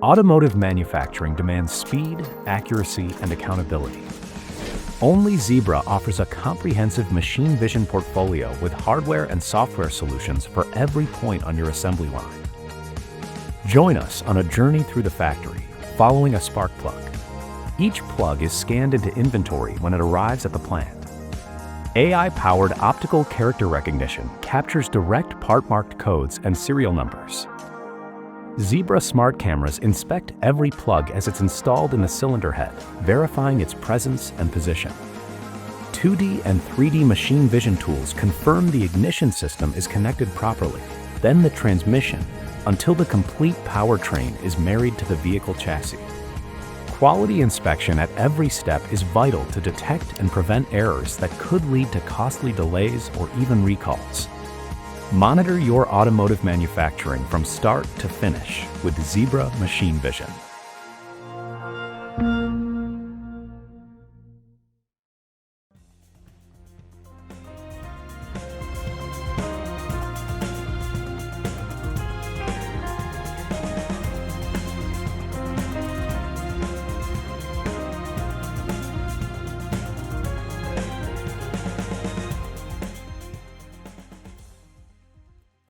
Automotive manufacturing demands speed, accuracy, and accountability. Only Zebra offers a comprehensive machine vision portfolio with hardware and software solutions for every point on your assembly line. Join us on a journey through the factory, following a spark plug. Each plug is scanned into inventory when it arrives at the plant. AI-powered optical character recognition captures direct part-marked codes and serial numbers. Zebra smart cameras inspect every plug as it's installed in the cylinder head, verifying its presence and position. 2D and 3D machine vision tools confirm the ignition system is connected properly, then the transmission, until the complete powertrain is married to the vehicle chassis. Quality inspection at every step is vital to detect and prevent errors that could lead to costly delays or even recalls. Monitor your automotive manufacturing from start to finish with Zebra Machine Vision.